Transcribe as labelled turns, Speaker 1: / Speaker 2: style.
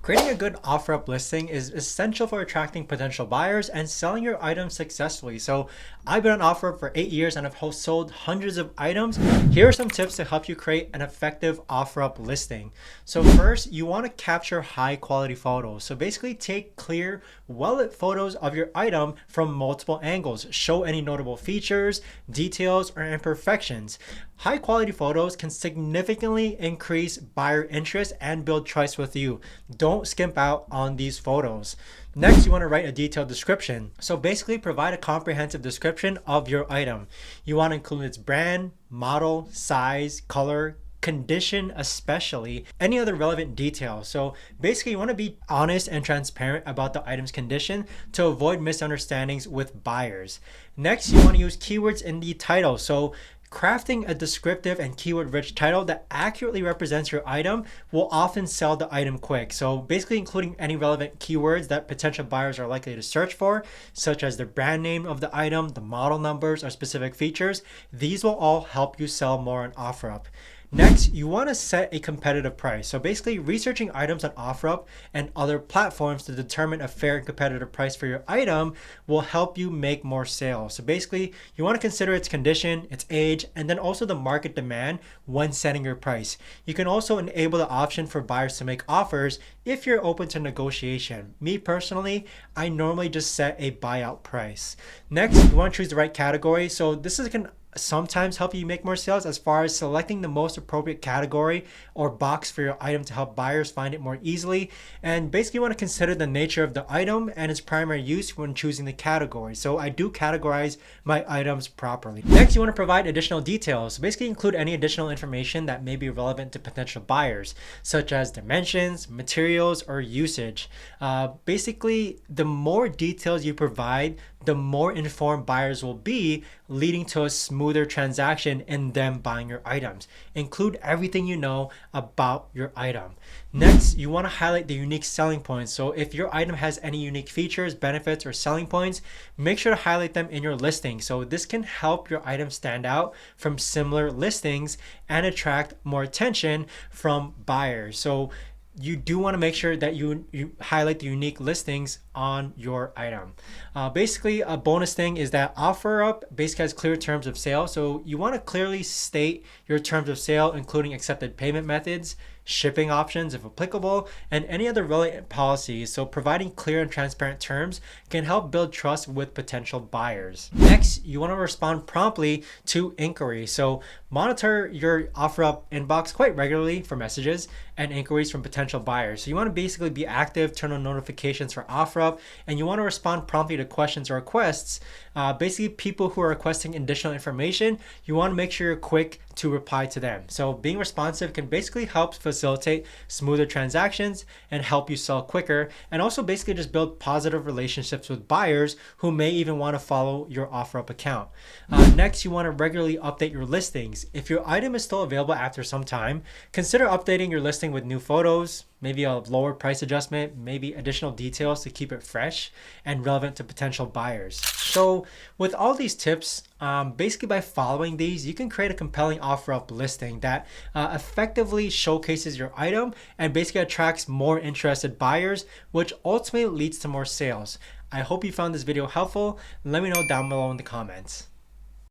Speaker 1: Creating a good Offerup listing is essential for attracting potential buyers and selling your items successfully. So I've been on Offerup for 8 years and I've sold hundreds of items. Here are some tips to help you create an effective Offerup listing. So first, you want to capture high quality photos. So basically take clear, well-lit photos of your item from multiple angles. Show any notable features, details, or imperfections. High quality photos can significantly increase buyer interest and build trust with you. Don't skimp out on these photos. Next, you want to write a detailed description. So basically provide a comprehensive description of your item. You want to include its brand, model, size, color, condition, especially any other relevant details. So basically you want to be honest and transparent about the item's condition to avoid misunderstandings with buyers. Next, you want to use keywords in the title. So crafting a descriptive and keyword-rich title that accurately represents your item will often sell the item quick. So basically including any relevant keywords that potential buyers are likely to search for, such as the brand name of the item, the model numbers, or specific features. These will all help you sell more on Offerup. Next, you want to set a competitive price. So basically researching items on Offerup and other platforms to determine a fair and competitive price for your item will help you make more sales. So basically you want to consider its condition, its age, and then also the market demand when setting your price. You can also enable the option for buyers to make offers if you're open to negotiation. Me personally, I normally just set a buyout price. Next, you want to choose the right category. So this can sometimes help you make more sales as far as selecting the most appropriate category or box for your item to help buyers find it more easily. And basically you want to consider the nature of the item and its primary use when choosing the category. So I do categorize my items properly. Next, you want to provide additional details. So basically include any additional information that may be relevant to potential buyers, such as dimensions, materials, or usage. Basically, the more details you provide, the more informed buyers will be, leading to a smoother transaction in them buying your items. Include everything you know about your item. Next, you want to highlight the unique selling points. So if your item has any unique features, benefits, or selling points, make sure to highlight them in your listing. So this can help your item stand out from similar listings and attract more attention from buyers. So you do want to make sure that you highlight the unique listings on your item. Basically, a bonus thing is that Offerup basically has clear terms of sale. So you want to clearly state your terms of sale, including accepted payment methods, shipping options if applicable, and any other relevant policies. So providing clear and transparent terms can help build trust with potential buyers. Next, you want to respond promptly to inquiries. So monitor your Offerup inbox quite regularly for messages and inquiries from potential buyers. So you want to basically be active, turn on notifications for Offerup, and you want to respond promptly to questions or requests. Basically, people who are requesting additional information, you want to make sure you're quick to reply to them. So being responsive can basically help facilitate smoother transactions and help you sell quicker, and also basically just build positive relationships with buyers who may even want to follow your Offerup account. Next, you want to regularly update your listings. If your item is still available after some time, consider updating your listing with new photos, maybe a lower price adjustment, maybe additional details to keep it fresh and relevant to potential buyers. So with all these tips, basically by following these, you can create a compelling Offerup listing that effectively showcases your item and basically attracts more interested buyers, which ultimately leads to more sales. I hope you found this video helpful. Let me know down below in the comments.